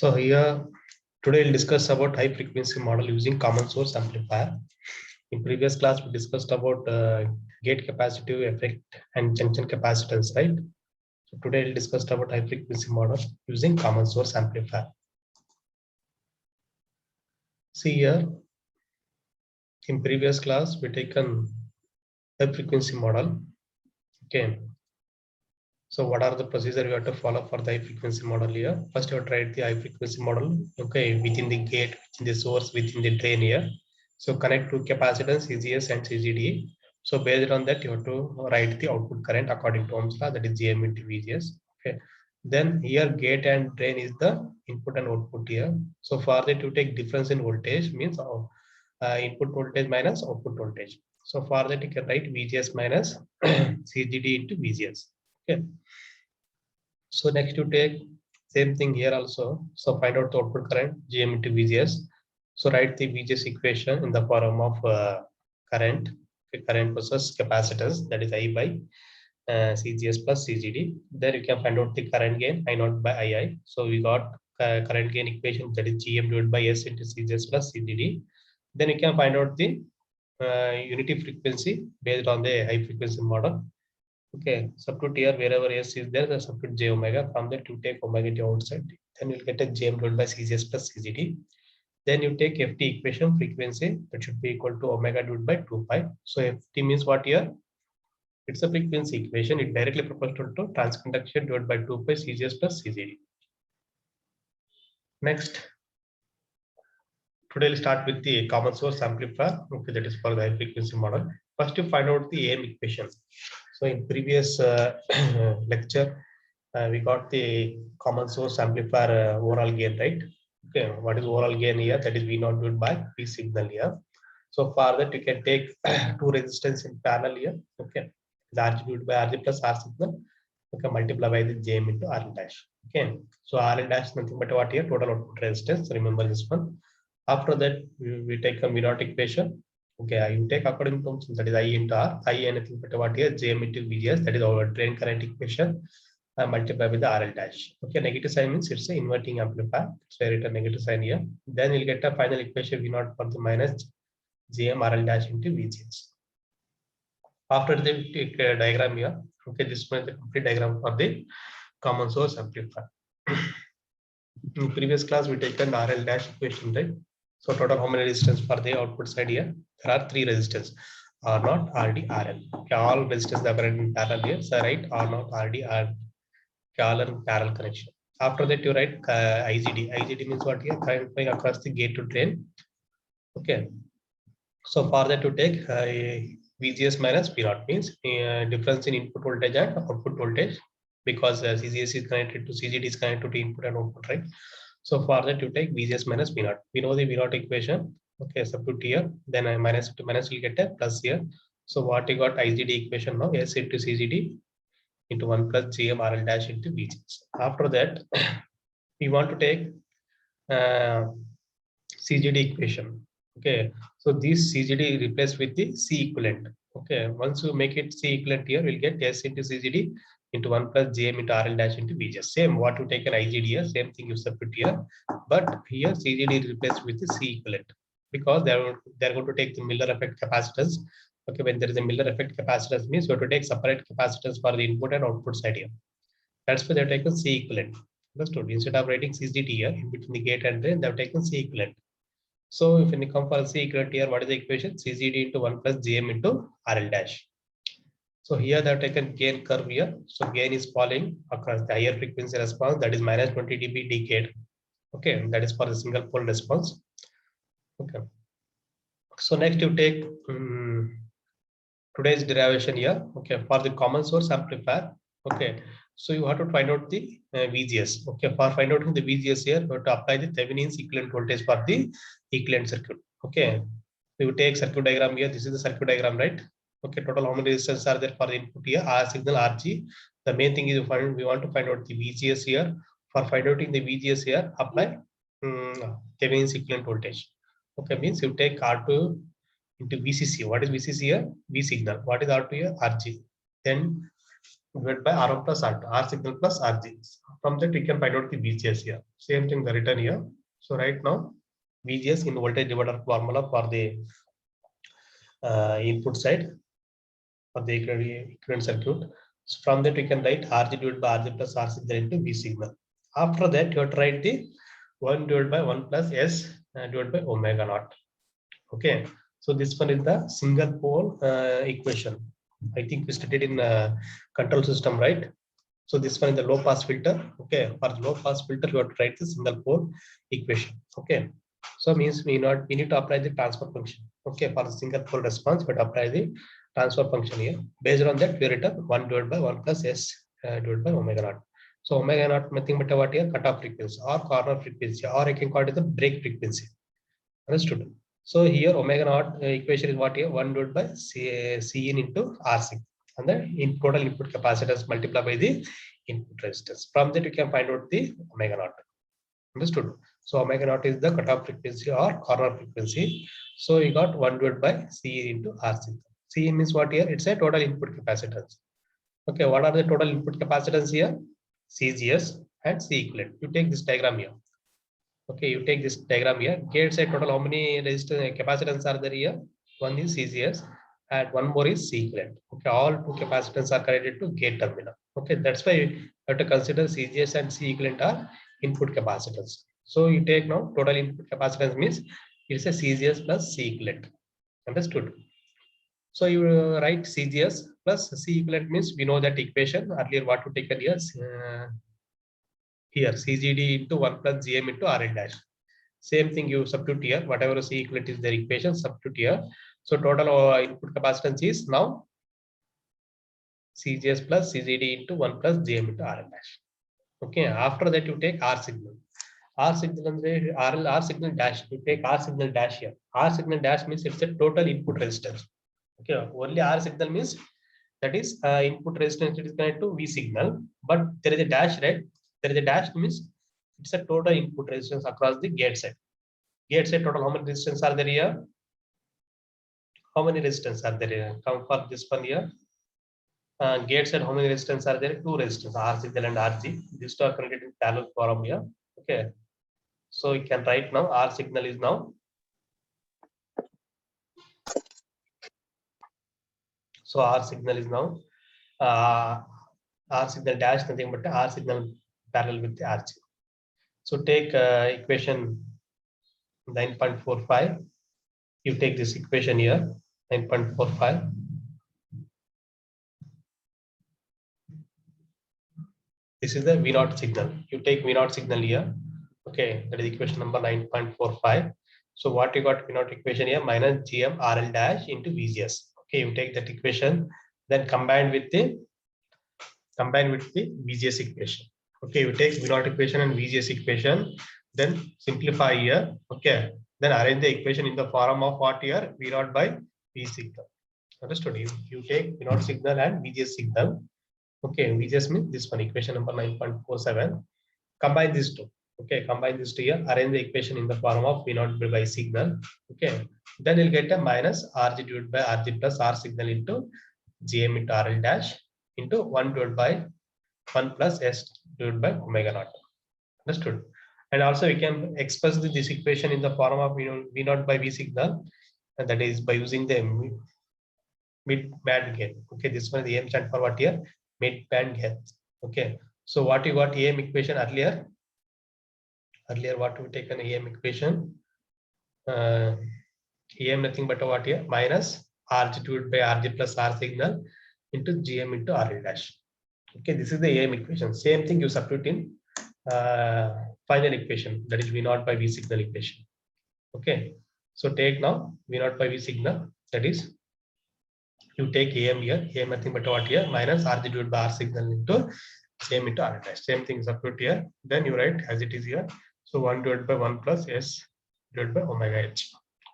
So here today we'll discuss about high frequency model using common source amplifier. In previous class we discussed about gate capacitive effect and junction capacitance, right? So today we'll discuss about high frequency model using common source amplifier. See here, in previous class we taken high frequency model. Okay. So what are the procedure you have to follow for the high frequency model here? First you have to write the high frequency model, okay, within the gate, within the source, within the drain here. So connect to capacitance, CGS and CGD. So based on that, you have to write the output current according to Ohm's law, that is GM into VGS. Okay. Then here gate and drain is the input and output here. So for that you take difference in voltage, means input voltage minus output voltage. So for that you can write VGS minus CGD into VGS. Okay. So next you take same thing here also. So find out the output current GM into VGS. So write the VGS equation in the form of current versus capacitance, that is I by CGS plus CGD. Then you can find out the current gain I naught by II. So we got current gain equation, that is GM divided by S into CGS plus CGD. Then you can find out the unity frequency based on the high frequency model. Okay, substitute here wherever S is there, the substitute j omega. From that you take omega t outside. Then you'll get a GM divided by CGS plus CGD. Then you take FT equation, frequency that should be equal to omega divided by 2 pi. So FT means what here? It's a frequency equation. It directly proportional to transconduction divided by 2 pi CGS plus CGD. Next, today we'll start with the common source amplifier. Okay, that is for the high frequency model. First, you find out the AM equation. So in previous lecture, we got the common source amplifier overall gain, right? Okay, what is overall gain here? That is V0 divided by P signal here. So for that, you can take two resistance in parallel here. Okay, the RG divided by RG plus R signal. Okay, multiply by the JM into RL dash. Okay, so RL dash nothing but what here? Total output resistance. Remember this one. After that, we take a V0 equation. Okay, you take according to that is I into R. I anything but what here? JM into VGS. That is our drain current equation. Multiply with the RL dash. Okay, negative sign means it's an inverting amplifier. So I write a negative sign here. Then you'll get a final equation V0 for the minus JM RL dash into VGS. After the take a diagram here. Okay, this is the complete diagram for the common source amplifier. In previous class, we taken RL dash equation, right? So total how many resistance for the output side here? There are three resistors. R0, RD, RL. Okay, all resistors are in parallel here. So write R0, RD, RL. All in parallel connection. After that, you write IGD. IGD means what here? Current going across the gate to drain. Okay. So for that, you take VGS minus P0 means difference in input voltage and output voltage, because CGS is connected to CGD is connected to input and output, right? So for that, you take VGS minus P0. We know the V0 equation. Okay, substitute here. Then I minus to minus, you get a plus here. So what you got IGD equation now? S into CGD into 1 plus GM RL dash into VGS. After that, we want to take CGD equation. Okay, so this CGD replaced with the C equivalent. Okay, once you make it C equivalent here, we'll get S into CGD into 1 plus GM into RL dash into VGS. Same what you take an IGD here, same thing you substitute here, but here CGD is replaced with the C equivalent, because they're going to take the Miller effect capacitance. Okay, when there is a Miller effect capacitance means you have to take separate capacitance for the input and output side here. That's why they've taken C equivalent. Understood? Instead of writing CGD here in between the gate and drain, they've taken C equivalent. So if you come for C equivalent here, what is the equation? CGD into 1 plus GM into RL dash. So here they have taken gain curve here. So gain is falling across the higher frequency response, that is minus 20 dB decade. Okay, that is for the single pole response. Okay. So next you take today's derivation here. Okay, for the common source amplifier. Okay, so you have to find out the VGS. Okay, for find out the VGS here, you have to apply the Thevenin's equivalent voltage for the equivalent circuit. Okay, you take circuit diagram here. This is the circuit diagram, right? Okay, total how many resistors are there for the input here? R signal RG. The main thing is we want to find out the VGS here. For find out the VGS here, apply Thevenin's equivalent voltage. Okay, means you take R2 into VCC. What is VCC here? V signal. What is R2 here? RG. Then divided by R1 plus R2. R signal plus RG. from that we can find out the VGS here. Same thing the written here. So right now VGS in voltage divider formula for the input side for the equivalent circuit. So from that we can write RG divided by RG plus R signal into V signal. After that you have to write the 1 divided by 1 plus S divided by omega naught. Okay, so this one is the single pole equation. I think we studied in control system, right? So this one is the low pass filter. Okay, for the low pass filter, you have to write the single pole equation. Okay, so means we need to apply the transfer function. Okay, for the single pole response, but apply the transfer function here. Based on that, we written 1 divided by 1 plus S divided by omega naught. So omega naught nothing but what here cutoff frequency or corner frequency, or I can call it the break frequency. Understood? So here omega naught equation is what here 1 divided by Cin into Rc, and the total input capacitance multiplied by the input resistance. From that you can find out the omega naught. Understood? So omega naught is the cutoff frequency or corner frequency. So you got 1 divided by Cin into Rc. Cin means what here? It's a total input capacitance. Okay, what are the total input capacitance here? CGS and C equivalent. You take this diagram here. Okay, you take this diagram here. Gate side total how many resistance capacitance are there here? One is CGS and one more is C equivalent. Okay, all two capacitance are connected to gate terminal. Okay, that's why you have to consider CGS and C equivalent are input capacitance. So you take now total input capacitance means it's a CGS plus C equivalent. Understood? So you write CGS plus C equivalent means we know that equation earlier what to take here. Here CGD into 1 plus GM into RL dash. Same thing you substitute here, whatever C equivalent is their equation, substitute here. So total input capacitance is now CGS plus CGD into 1 plus GM into RL dash. Okay, after that you take R signal. R signal R signal dash. You take R signal dash here. R signal dash means it's a total input resistance. Okay, only R signal means that is input resistance it is connected to V signal, but there is a dash, right? There is a dash means it's a total input resistance across the gate side. Gate side total how many resistance are there here? How many resistance are there here? Come for this one here. Gate side how many resistance are there? Two resistance, R signal and RG. These two are connected in parallel form here. Okay. So you can write now R signal is now. So R signal is now R signal dash nothing but R signal parallel with the RG. So take equation 9.45. You take this equation here 9.45. This is the V0 signal. You take V0 signal here. Okay, that is equation number 9.45. So what you got V0 equation here minus GM RL dash into VGS. Okay, you take that equation, then combine with the VGS equation. Okay, you take V0 equation and VGS equation, then simplify here. Okay, then arrange the equation in the form of what here V0 by V signal. Understood? You take V0 signal and VGS signal. Okay, VGS means this one, equation number 9.47. Combine these two. Okay, combine these two here. Arrange the equation in the form of V0 by signal. Okay, then you'll get a minus RG divided by RG plus R signal into GM into RL dash into 1 divided by 1 plus S divided by omega naught. Understood? And also we can express this equation in the form of V0 by V signal, and that is by using the mid band gain. Okay, this one is the AM stand for what here? Mid band gain. Okay, so what you got AM equation earlier? Earlier, what we take an AM equation? AM nothing but what here? Minus RG divided by RG plus R signal into GM into RL dash. Okay, this is the AM equation. Same thing you substitute in final equation, that is V0 by V signal equation. Okay, so take now V0 by V signal, that is you take AM here, AM nothing but what here? Minus RG divided by R signal into GM into RL dash. Same thing substitute here. Then you write as it is here. So 1 divided by 1 plus S divided by omega H.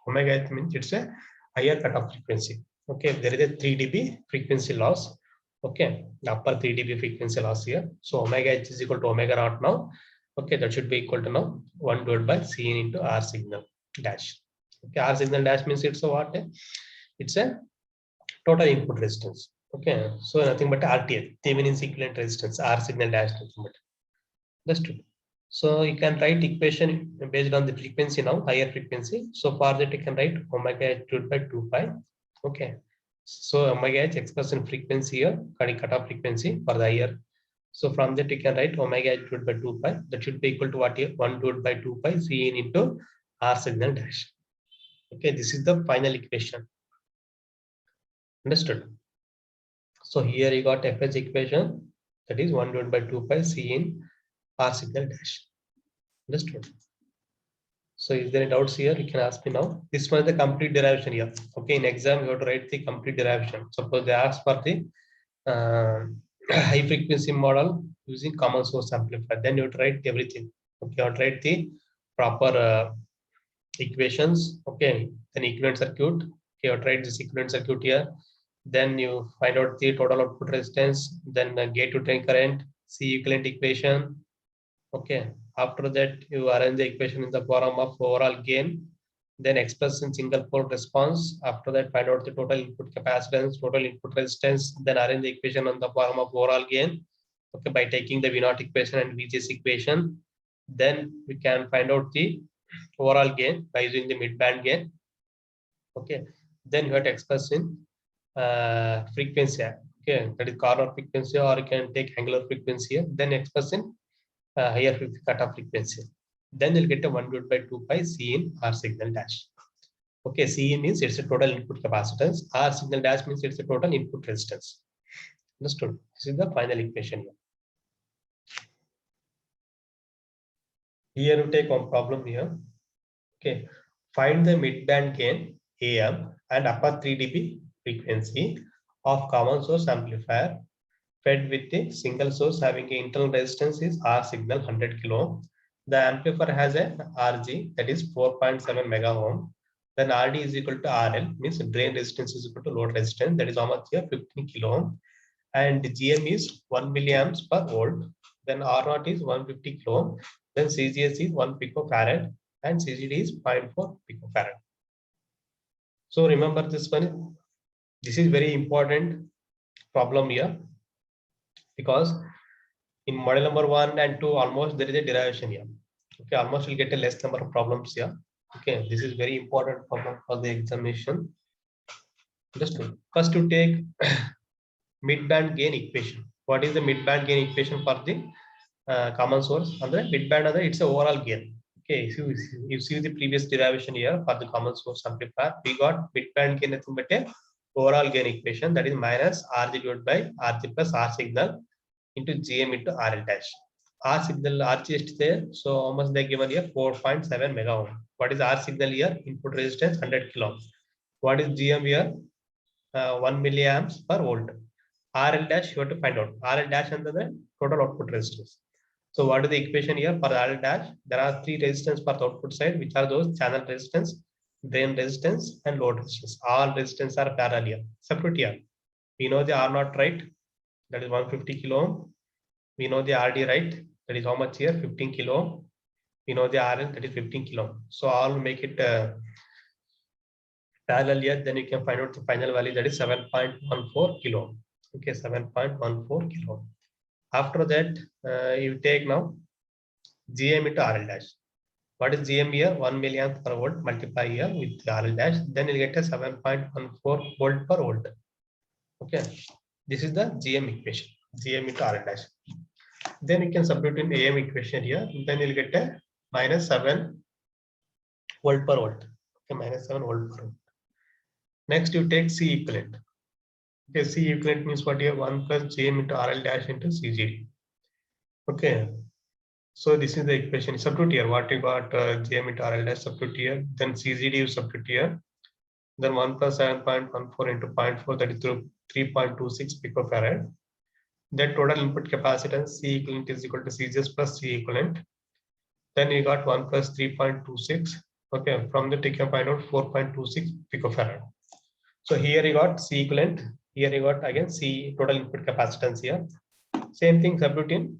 Omega H means it's a higher cutoff frequency. Okay, there is a 3 dB frequency loss. Okay, the upper 3 dB frequency loss here. So omega H is equal to omega naught now. Okay, that should be equal to now 1 divided by Cn into R signal dash. Okay, R signal dash means it's a what? It's a total input resistance. Okay, so nothing but RTL, Thevenin's equivalent resistance, R signal dash nothing but. Understood. So you can write equation based on the frequency now, higher frequency. So for that you can write omega h divided by 2 pi. Okay. So omega h expressed in frequency here, cutoff frequency for the higher. So from that you can write omega h divided by 2 pi. That should be equal to what here? 1 divided by 2 pi C in into R signal dash. Okay, this is the final equation. Understood. So here you got FH equation, that is 1 divided by 2 pi C in R signal dash. Understood. So is there any doubts here? You can ask me now. This was the complete derivation here. Okay, in exam you have to write the complete derivation. Suppose they ask for the high frequency model using common source amplifier, then you have to write everything. Okay, you have to write the proper equations. Okay, then equivalent circuit. Okay, you have to write this equivalent circuit here. Then you find out the total output resistance, then gate to drain current, C equivalent equation. Okay, after that you arrange the equation in the form of overall gain, then express in single pole response. After that find out the total input capacitance, total input resistance, then arrange the equation on the form of overall gain. Okay, by taking the V0 equation and VGS equation, then we can find out the overall gain by using the midband gain. Okay, then you have to express in frequency. Okay, that is corner frequency, or you can take angular frequency here, then express in higher cutoff frequency. Then you'll get a 1 divided by 2 pi C in R signal dash. Okay, C in means it's a total input capacitance. R signal dash means it's a total input resistance. Understood? This is the final equation here. Here you take one problem here. Okay, find the midband gain AM and upper 3 dB frequency of common source amplifier fed with a single source having an internal resistance is R signal 100 kilo ohm. The amplifier has a RG that is 4.7 mega ohm. Then RD is equal to RL, means drain resistance is equal to load resistance, that is how much here? 15 kilo ohm. And GM is 1 milliamps per volt. Then R0 is 150 kilo ohm. Then CGS is 1 picofarad and CGD is 0.4 picofarad. So remember this one. This is very important problem here, because in model number 1 and 2 almost there is a derivation here. Okay, almost you'll get a less number of problems here. Okay, this is very important problem for the examination. Understood. First to take midband gain equation. What is the midband gain equation for the common source? And the midband, it's a overall gain. Okay, if you see the previous derivation here for the common source amplifier, we got midband gain nothing but a overall gain equation, that is minus RG divided by RG plus R signal into GM into RL dash. R signal RG is there, so how much they given here? 4.7 mega ohm. What is R signal here? Input resistance 100 kilo ohm. What is GM here? 1 milliamps per volt. RL dash you have to find out. RL dash and the total output resistance. So what is the equation here for the RL dash? There are 3 resistance for the output side, which are those channel resistance, drain resistance, and load resistance. All resistance are parallel here. Separate here. We know the R0 right, that is 150 kilo ohm. We know the RD right, that is how much here? 15 kilo ohm. We know the RL, that is 15 kilo ohm. So I'll make it parallel here, then you can find out the final value, that is 7.14 kilo ohm. Okay, 7.14 kilo ohm. After that, you take now GM into RL dash. What is GM here? 1 milliamp per volt, multiply here with RL dash, then you'll get a 7.14 volt per volt. Okay, this is the GM equation, GM into RL dash. Then you can substitute in AM equation here, then you'll get a minus 7 volt per volt. Okay, minus 7 volt per volt. Next, you take C equivalent. Okay, C equivalent means what here? 1 plus GM into RL dash into CGD. Okay, so this is the equation. Substitute here. What you got? GM into RL dash, substitute here. Then CGD you substitute here. Then 1 plus 7.14 into 0.4, that is 3.26 picofarad. Then total input capacitance C equivalent is equal to CGS plus C equivalent. Then you got 1 plus 3.26. Okay, from that you can find out 4.26 picofarad. So here you got C equivalent. Here you got again C total input capacitance here. Same thing, substitute in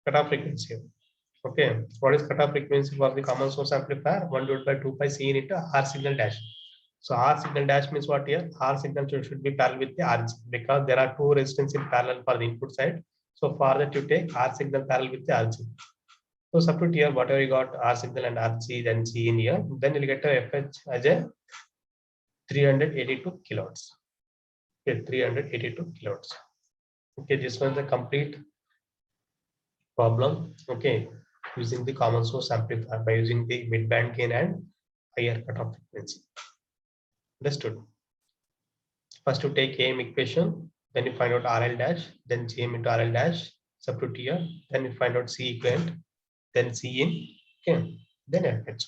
cutoff frequency. Okay, what is cutoff frequency for the common source amplifier? 1 divided by 2 pi C into R signal dash. So R signal dash means what here? R signal should be parallel with the RG, because there are 2 resistance in parallel for the input side. So for that you take R signal parallel with the RG. So substitute here whatever you got R signal and RC, then G in here, then you'll get a FH as a 382 kilohertz. Okay, 382 kilohertz. Okay, this was the complete problem. Okay, using the common source amplifier by using the mid-band gain and higher cutoff frequency. Understood? First you take AM equation, then you find out RL dash, then GM into RL dash, substitute here, then you find out C equivalent, then C in, okay, then FH.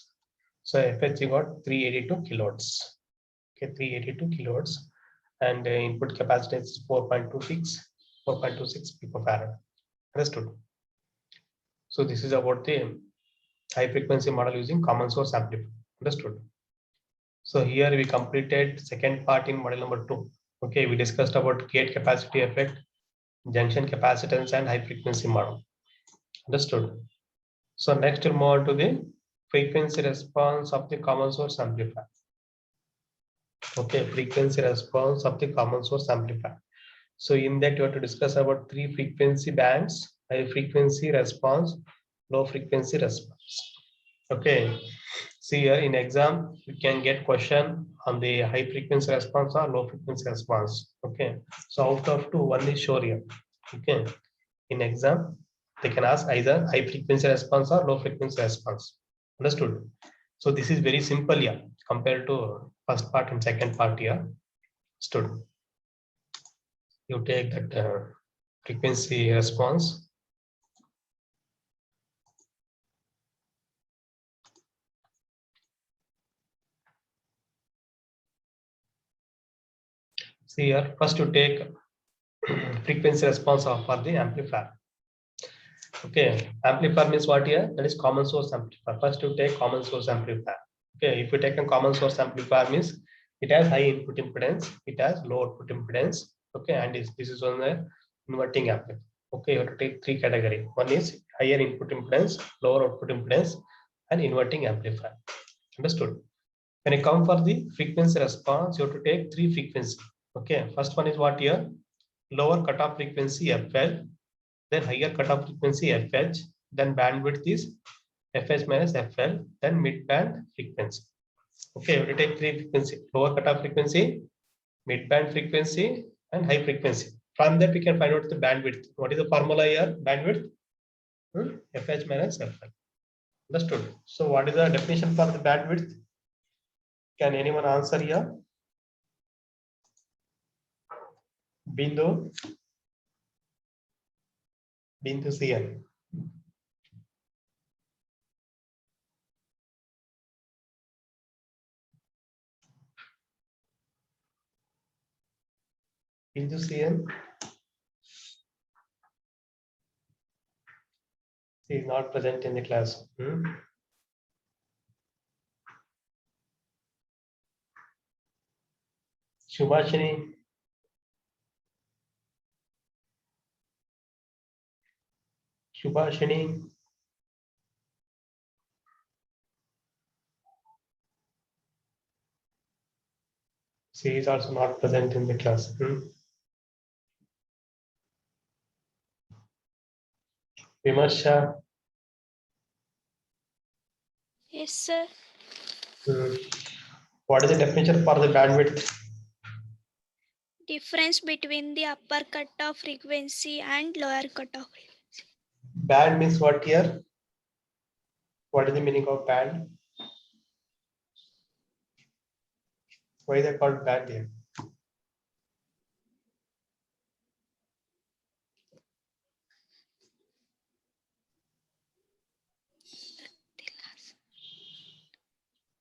So FH you got 382 kilohertz. Okay, 382 kilohertz, and input capacitance is 4.26 picofarad. Understood? So this is about the high frequency model using common source amplifier. Understood? So here we completed second part in model number 2. Okay, we discussed about gate capacity effect, junction capacitance, and high frequency model. Understood? So next we'll move on to the frequency response of the common source amplifier. Okay, frequency response of the common source amplifier. So in that you have to discuss about 3 frequency bands: high frequency response, low frequency response. Okay, see here in exam you can get question on the high frequency response or low frequency response. Okay, so out of 2, one is sure here. Okay, in exam they can ask either high frequency response or low frequency response. Understood? So this is very simple here compared to first part and second part here. Understood? You take that frequency response. See here, first you take frequency response for the amplifier. Okay, amplifier means what here? That is common source amplifier. First you take common source amplifier. Okay, if you take a common source amplifier means it has high input impedance, it has low output impedance. Okay, and this is on the inverting amplifier. Okay, you have to take 3 categories. One is higher input impedance, lower output impedance, and inverting amplifier. Understood? When you come for the frequency response, you have to take 3 frequencies. Okay, first one is what here? Lower cutoff frequency FL, then higher cutoff frequency FH, then bandwidth is FH minus FL, then mid band frequency. Okay, we will take 3 frequency: lower cutoff frequency, mid band frequency, and high frequency. From that we can find out the bandwidth. What is the formula here? Bandwidth FH minus FL. Understood? So what is the definition for the bandwidth? Can anyone answer here? Bindu CN. Bindu CN. She is not present in the class. Shubhashini. Shubhashini. She is also not present in the class. Vimarsha. Yes, sir. What is the definition for the bandwidth? Difference between the upper cutoff frequency and lower cutoff frequency. Band means what here? What is the meaning of band? Why they called band here?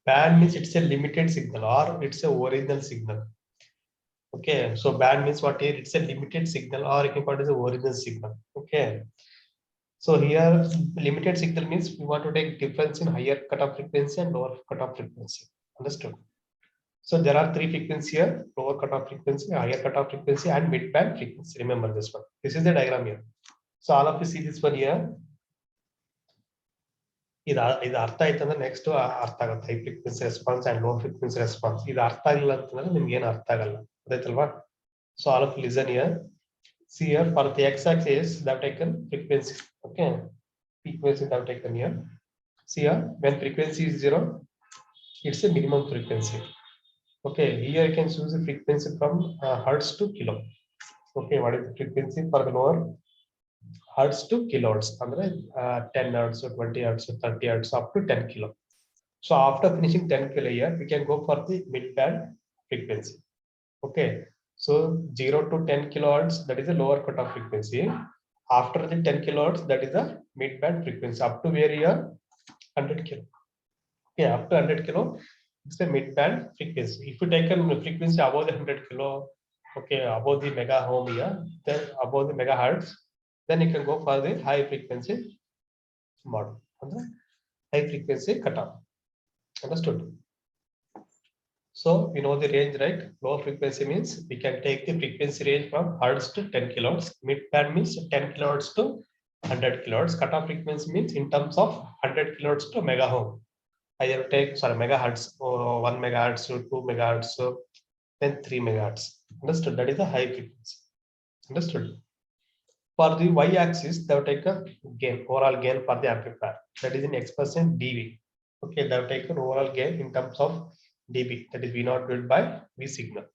Band means it's a limited signal or it's a original signal. Okay, so band means what here? It's a limited signal or you can call it as a original signal. Okay. So here limited signal means we want to take difference in higher cutoff frequency and lower cutoff frequency. Understood? So there are 3 frequencies here: lower cutoff frequency, higher cutoff frequency, and mid band frequency. Remember this one. This is the diagram here. So all of you see this one here. ಇದು ಅರ್ಥ ಆಯ್ತು ಅಂದ್ರೆ next ಅರ್ಥ ಆಗುತ್ತೆ. High frequency response and low frequency response ಇದು ಅರ್ಥ ಆಗಿಲ್ಲ ಅಂತಂದ್ರೆ ನಿಮ್ಗೆ ಏನು ಅರ್ಥ ಆಗಲ್ಲ. ಗೊತ್ತಾಯ್ತಲ್ವಾ? So all of listen here. See here for the x axis that taken frequency. Okay, frequency that I've taken here. See here, when frequency is 0, it's a minimum frequency. Okay, here I can choose the frequency from hertz to kilo. Okay, what is the frequency for the lower? Hertz to kilohertz. Andre 10 hertz or 20 hertz or 30 hertz up to 10 kilo. So after finishing 10 kilo here, we can go for the mid band frequency. Okay, so 0 to 10 kilohertz, that is a lower cutoff frequency. After the 10 kilohertz, that is a mid band frequency. Up to where here 100 kilo. Okay, up to 100 kilo, it's a mid band frequency. If you take a frequency above the 100 kilo, okay, above the mega ohm here, then above the megahertz, then you can go for the high frequency model. High frequency cutoff. Understood? So we know the range, right? Low frequency means we can take the frequency range from hertz to 10 kilohertz. Mid band means 10 kilohertz to 100 kilohertz. Cutoff frequency means in terms of 100 kilohertz to mega ohm. I have take megahertz or 1 megahertz to 2 megahertz, so then 3 megahertz. Understood? That is a high frequency. Understood? For the y-axis, they have taken gain, overall gain for the amplifier. That is in expression dB. Okay, they have taken overall gain in terms of dB. That is V naught divided by V signal.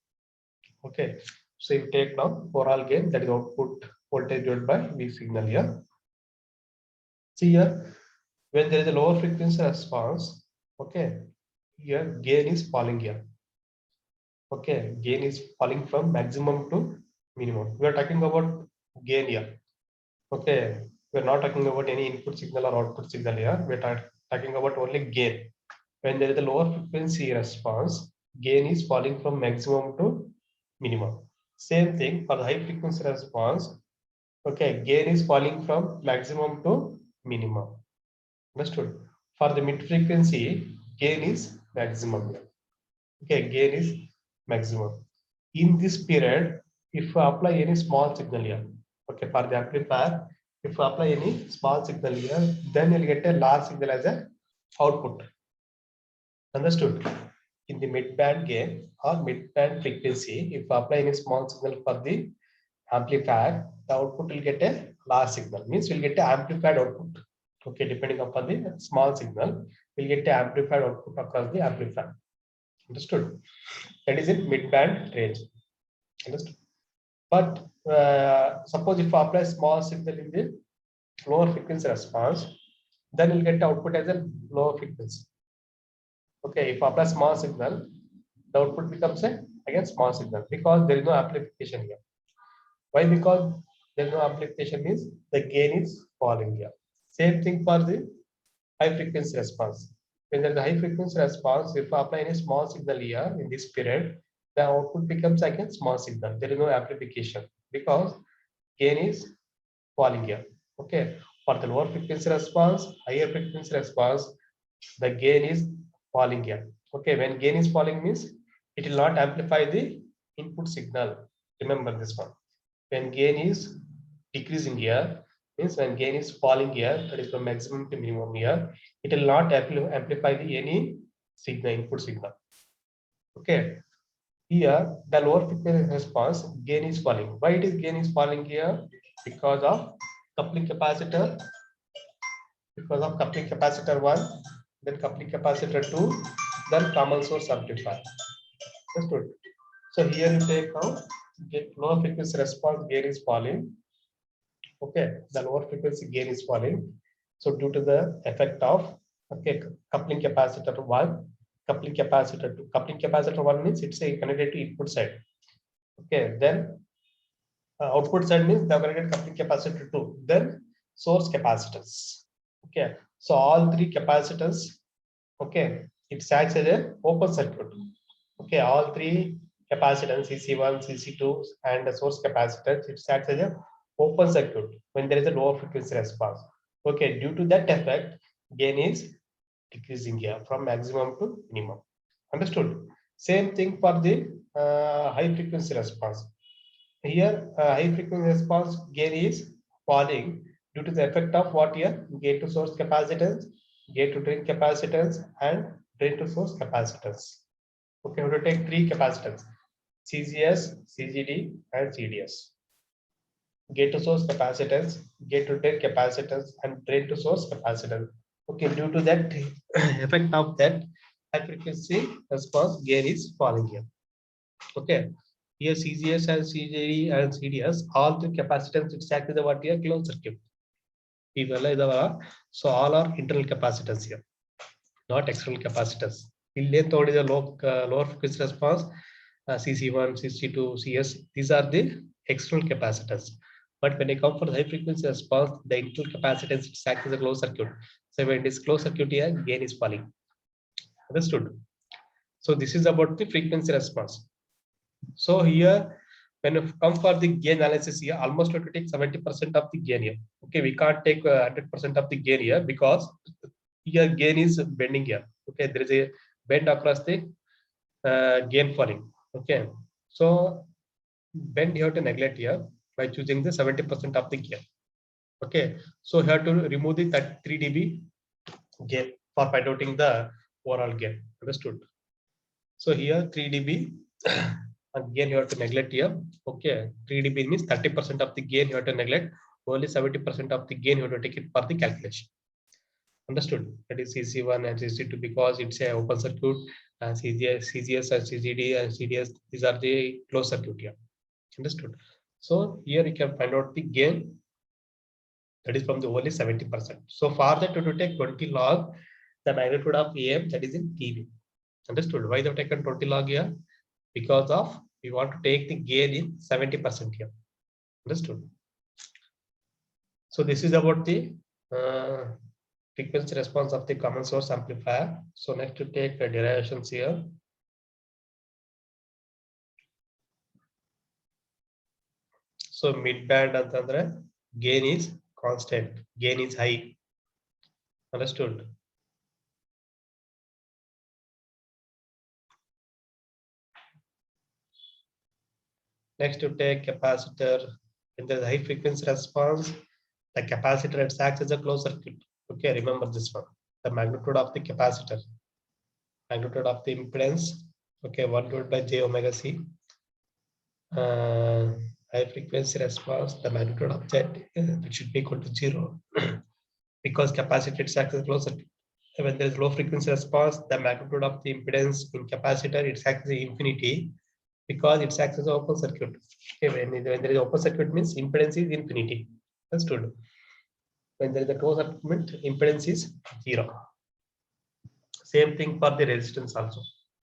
Okay, so you take now overall gain, that is output voltage divided by V signal here. See here, when there is a lower frequency response, okay, here gain is falling here. Okay, gain is falling from maximum to minimum. We are talking about gain here. Okay, we're not talking about any input signal or output signal here. We're talking about only gain. When there is a lower frequency response, gain is falling from maximum to minimum. Same thing for the high frequency response. Okay, gain is falling from maximum to minimum. Understood? For the mid frequency, gain is maximum. Okay, gain is maximum. In this period, if you apply any small signal here, okay, for the amplifier, if you apply any small signal here, then you'll get a large signal as a output. Understood? In the mid band gain or mid band frequency, if you apply any small signal for the amplifier, the output will get a large signal. Means we'll get an amplified output. Okay, depending upon the small signal, we'll get an amplified output across the amplifier. Understood? That is in mid band range. Understood? But suppose if you apply small signal in the lower frequency response, then you'll get output as a lower frequency. Okay, if you apply small signal, the output becomes a again small signal because there is no amplification here. Why? Because there is no amplification means the gain is falling here. Same thing for the high frequency response. When there is a high frequency response, if you apply any small signal here in this period, the output becomes again small signal. There is no amplification because gain is falling here. Okay, for the lower frequency response, higher frequency response, the gain is falling here. Okay, when gain is falling means it will not amplify the input signal. Remember this one. When gain is decreasing here, means when gain is falling here, that is from maximum to minimum here, it will not amplify the any signal, input signal. Okay, here the lower frequency response gain is falling. Why it is gain is falling here? Because of coupling capacitor, because of coupling capacitor 1, then coupling capacitor 2, then common source amplifier. Understood? So here you take now, get lower frequency response gain is falling. Okay, the lower frequency gain is falling. So due to the effect of okay coupling capacitor 1, coupling capacitor 2. Coupling capacitor 1 means it's a connected to input side. Okay, then output side means the connected coupling capacitor 2. Then source capacitance. Okay, so all three capacitors. Okay, it acts as a open circuit. Okay, all three capacitance CC1, CC2, and the source capacitance, it acts as a open circuit when there is a lower frequency response. Okay, due to that effect, gain is decreasing here from maximum to minimum. Understood? Same thing for the high frequency response. Here, high frequency response gain is falling due to the effect of what here? Gate to source capacitance, gate to drain capacitance, and drain to source capacitance. Okay, we will take three capacitance: CGS, CGD, and CDS. gate to source capacitance, gate to drain capacitance, and drain to source capacitance. Okay, due to that effect of that high frequency response, gain is falling here. Okay, here CGS and CGD and CDS, all the capacitance it's act as a what here closed circuit. So all are internal capacitance here, not external capacitance. Told is a lower frequency response, CC1, CC2, CS. These are the external capacitors. But when I come for the high frequency response, the internal capacitance it acts as a closed circuit. So when it is closed circuit here, gain is falling. Understood? So this is about the frequency response. So here, when you come for the gain analysis here, almost we have to take 70% of the gain here. Okay, we can't take 100% of the gain here because here gain is bending here. Okay, there is a bend across the gain falling. Okay, so bend you have to neglect here by choosing the 70% of the gain. Okay, so you have to remove the 3 dB gain for find outing the overall gain. Understood? So here 3 dB again you have to neglect here. Okay, 3 dB means 30% of the gain you have to neglect. Only 70% of the gain you have to take it for the calculation. Understood? That is CC1 and CC2 because it's a open circuit. CGS and CGD and CDS, these are the closed circuit here. Understood? So here you can find out the gain that is from the only 70%. So for that to take 20 log, the magnitude of AM that is in dB. Understood? Why they have taken 20 log here? Because of we want to take the gain in 70% here. Understood? So this is about the frequency response of the common source amplifier. So next to take derivations here. So mid band antandre gain is constant, gain is high. Understood? Next to take capacitor. When there is high frequency response, the capacitor acts as a closed circuit. Okay, remember this one. The magnitude of the capacitor, magnitude of the impedance. Okay, 1 divided by j omega c. High frequency response, the magnitude of that it should be equal to 0 because capacitor acts as a closed circuit. When there is low frequency response, the magnitude of the impedance in capacitor it acts as infinity because it acts as an open circuit. Okay, when there is open circuit means impedance is infinity. Understood? When there is a closed circuit, impedance is 0. Same thing for the resistance also.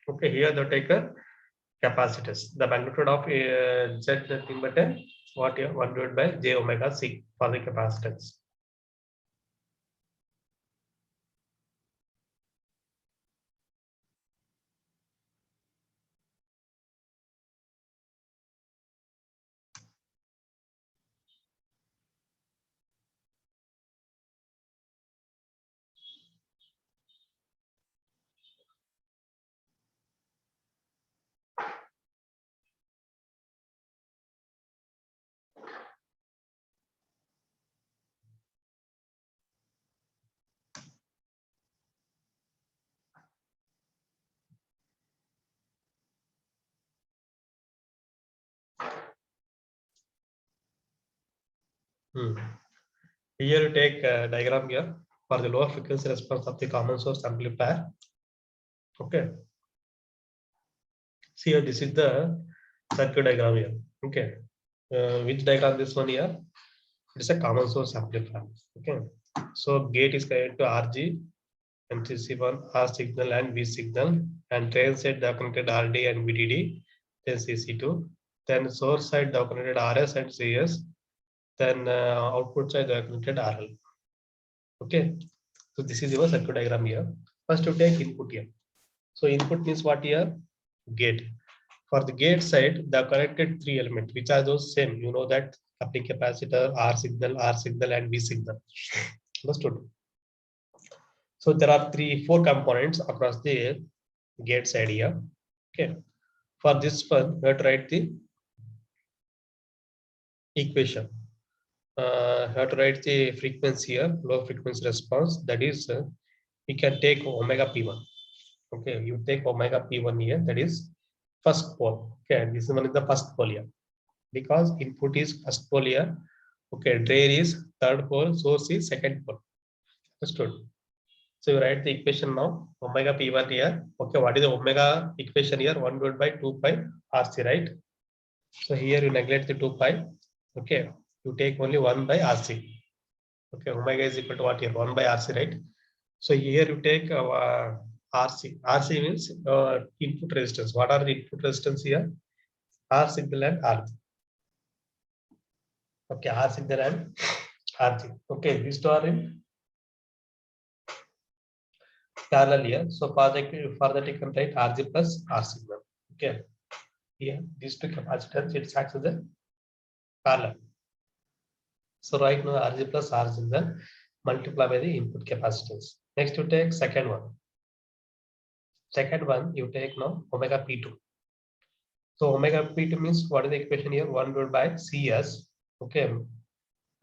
Okay, here the taker capacitors. The magnitude of Z nothing but what here 1 divided by j omega c for the capacitance. Here you take a diagram here for the lower frequency response of the common source amplifier. Okay. See here, this is the circuit diagram here. Okay. Which diagram this one here? It's a common source amplifier. Okay. So gate is connected to RG, MCC1, R signal and V signal, and drain side they are connected RD and VDD, then CC2, then source side they are connected RS and CS, then output side they are connected RL. Okay. So this is your circuit diagram here. First you take input here. So input means what here? Gate. For the gate side, the connected 3 elements, which are those same. You know that coupling capacitor, R signal, and V signal. Understood? So there are 4 components across the gate side here. Okay. For this one, we have to write the equation. You have to write the frequency here, low frequency response. That is, we can take omega p1. Okay, you take omega p1 here. That is first pole. Okay, this one is the first pole here because input is first pole here. Okay, drain is third pole, source is second pole. Understood? So you write the equation now, omega P1 here. Okay, what is the omega equation here? 1 divided by 2 pi RC, right? So here you neglect the 2 pi. Okay, you take only 1 by RC. Okay, omega is equal to what here? 1 by RC, right? So here you take RC. RC means input resistance. What are the input resistance here? R signal and RG. Okay, R signal and RG. Okay, these two are in parallel here. So for that you can write RG plus R signal. Okay, here these two capacitors it acts as a parallel. So right now RG plus R signal multiply by the input capacitance. Next you take second one. Second one you take now omega P2. So omega P2 means what is the equation here? 1 divided by CS. Okay.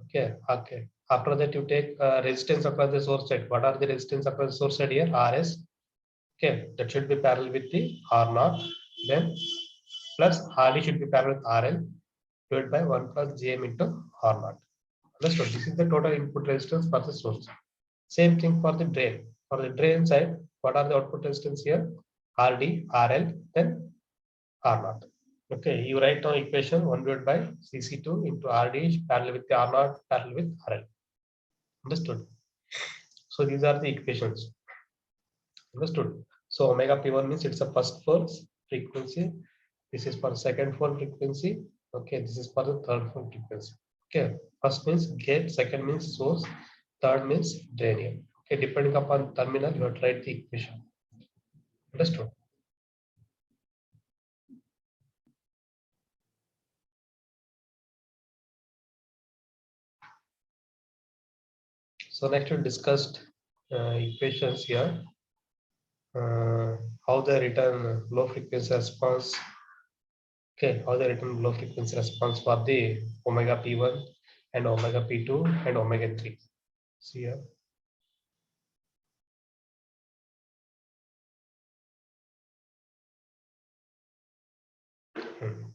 Okay. After that, you take resistance across the source side. What are the resistance across the source side here? RS. Okay, that should be parallel with the R0. Then plus RD should be parallel with RL divided by 1 plus GM into R0. Understood? This is the total input resistance for the source. Same thing for the drain. For the drain side, what are the output resistance here? RD, RL, then R0. Okay, you write down equation 1 divided by CC2 into RD parallel with the R0 parallel with RL. Understood? So these are the equations. Understood? So omega P1 means it's a first force frequency. This is for second force frequency. Okay, this is for the third force frequency. Okay, first means gate, second means source, third means drain. Okay, depending upon terminal, you have to write the equation. Understood? So next we discussed equations here. How they return low frequency response. Okay, how they return low frequency response for the omega P1 and omega P2 and omega 3. See here.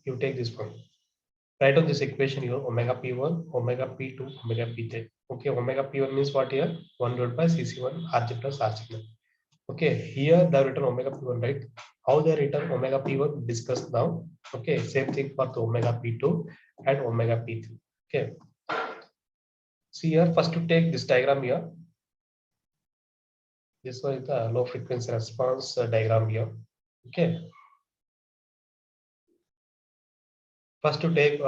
You take this one. Write on this equation here omega P1, omega P2, omega P3. Okay, omega P1 means what here? 1 divided by CC1 RG plus R signal. Okay, here they written omega P1, right? How they written omega P1 discussed now. Okay, same thing for the omega P2 and omega P3. Okay. See here, first to take this diagram here. This one is the low frequency response diagram here. Okay. First to take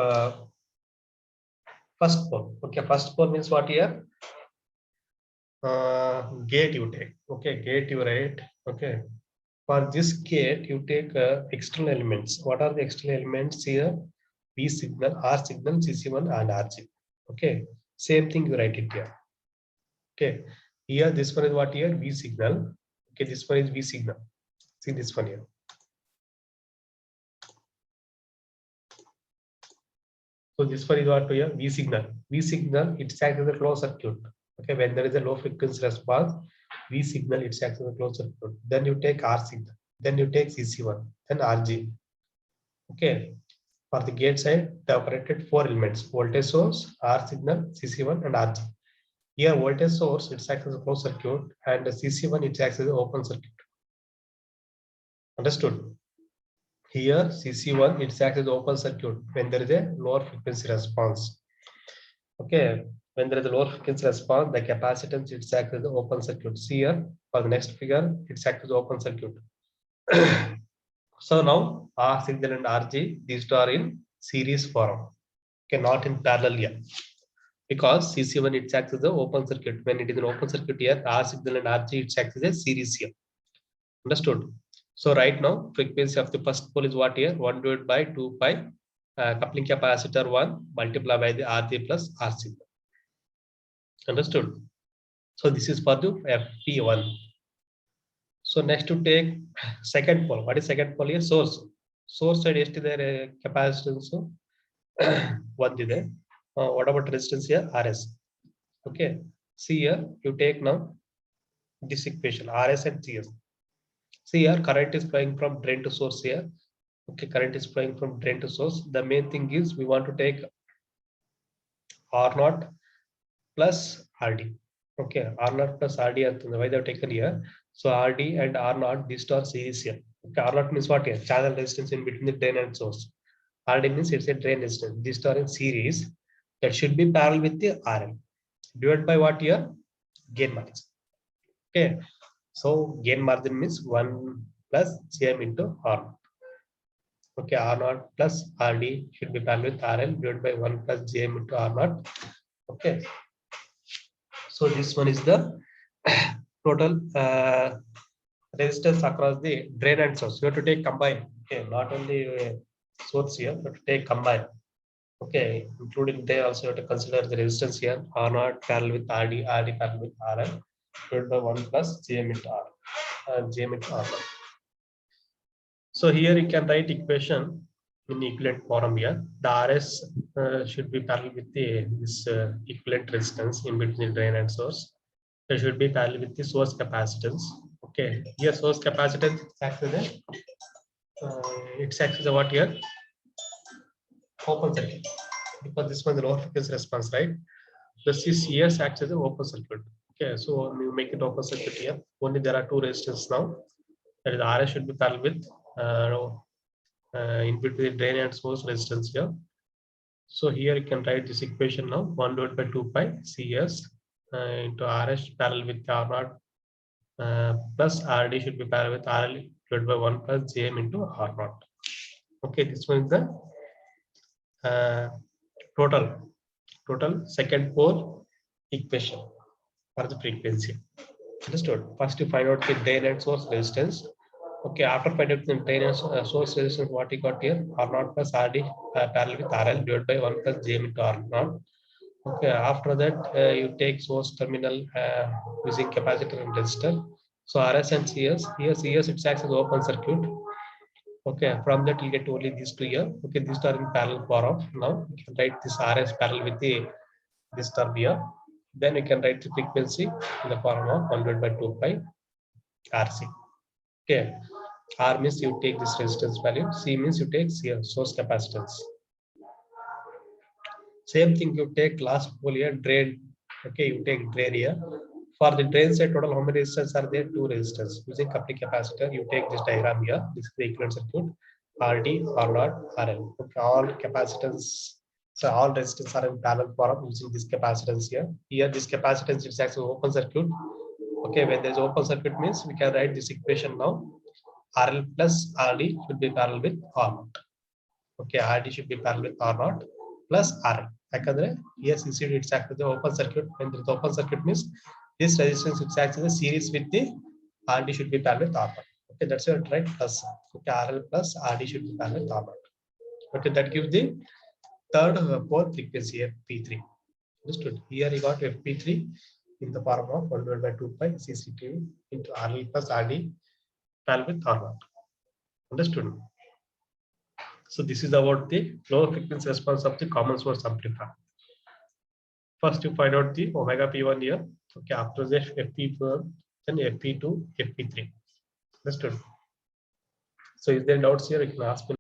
first pole. Okay, first pole means what here? Gate you take. Okay, gate you write. Okay. For this gate, you take external elements. What are the external elements here? V signal, R signal, CC1 and RG. Okay. Same thing you write it here. Okay. Here, this one is what here? V signal. Okay, this one is V signal. See this one here. So this one is what here? V signal. V signal, it acts as a closed circuit. Okay, when there is a low frequency response, V signal, it acts as a closed circuit. Then you take R signal. Then you take CC1. Then RG. Okay. For the gate side, they operated 4 elements: voltage source, R signal, CC1, and RG. Here, voltage source, it acts as a closed circuit, and the CC1, it acts as an open circuit. Understood? Here, CC1, it acts as open circuit when there is a lower frequency response. Okay, when there is a lower frequency response, the capacitance, it acts as an open circuit. See here, for the next figure, it acts as open circuit. So now, R signal and RG, these two are in series form. Okay, not in parallel here. Because CC1 it acts as an open circuit. When it is an open circuit here, R signal and RG it acts as a series here. Understood? So right now, frequency of the first pole is what here? 1 divided by 2 pi coupling capacitor 1 multiplied by the RG plus R signal. Understood? So this is for the FP1. So next to take second pole. What is second pole here? Source. Source side is there capacitance 1 is there. What about resistance here? RS. Okay. See here, you take now this equation RS and CS. See here, current is flowing from drain to source here. Okay, current is flowing from drain to source. The main thing is we want to take R naught plus RD. Okay, R naught plus RD why they have taken here. So RD and R naught, these two are series here. Okay, R naught means what here? Channel resistance in between the drain and source. RD means it's a drain resistance. These two are in series. That should be parallel with the RL. Divided by what here? Gain margin. Okay, so gain margin means 1 plus Gm into R naught. Okay, R naught plus RD should be parallel with RL divided by 1 plus Gm into R naught. Okay, so this one is the total resistance across the drain and source. You have to take combine. Okay, not only source here, but to take combine. Okay, including there also you have to consider the resistance here. R naught parallel with RD, RD parallel with RL, divided by 1 plus Gm into R, Gm into R. So here you can write equation in equivalent form here. The RS should be parallel with this equivalent resistance in between the drain and source. It should be parallel with the source capacitance. Okay, here source capacitance acts as a what here? Open circuit. Because this one is low frequency response, right? The CS acts as an open circuit. Okay, so you make it open circuit here. Only there are two resistors now. That is RS should be parallel with in between drain and source resistance here. So here you can write this equation now. 1 divided by 2 pi CS into RS parallel with R naught plus RD should be parallel with RL divided by 1 plus Gm into R naught. Okay, this one is the total second pole equation for the frequency. Understood? First, you find out the drain and source resistance. Okay, after finding out the drain and source resistance, what you got here? R naught plus RD parallel with RL divided by 1 plus Gm into R naught. Okay, after that, you take source terminal using capacitor and resistor. So RS and CS, here CS it acts as open circuit. Okay, from that you get only these two here. Okay, these are in parallel form. Now you can write this RS parallel with this term here. Then you can write the frequency in the form of 100 by 2 pi RC. Okay, R means you take this resistance value. C means you take source capacitance. Same thing you take last pole here, drain. Okay, you take drain here. For the drain side total, how many resistors are there? Two resistors. Using coupling capacitor, you take this diagram here. This is the equivalent circuit. RD, R naught, RL. Okay, all capacitance. So all resistors are in parallel form using this capacitance here. Here, this capacitance is actually open circuit. Okay, when there is open circuit means we can write this equation now. RL plus RD should be parallel with R naught. Okay, RD should be parallel with R naught plus RL. Yakandre, yes, instead it's actually the open circuit. When there is open circuit means this resistance is actually a series with the RD should be parallel with R naught. Okay, that's your right plus. Okay, RL plus RD should be parallel with R naught. Okay, that gives the third pole frequency FP3. Understood? Here you got FP3 in the form of 1 divided by 2 pi CCTV into RL plus RD parallel with R naught. Understood? So this is about the low frequency response of the common source amplifier. First, you find out the omega P1 here. Okay, after that FP4, then FP2, FP3. Understood? So is there doubts here? You can ask me.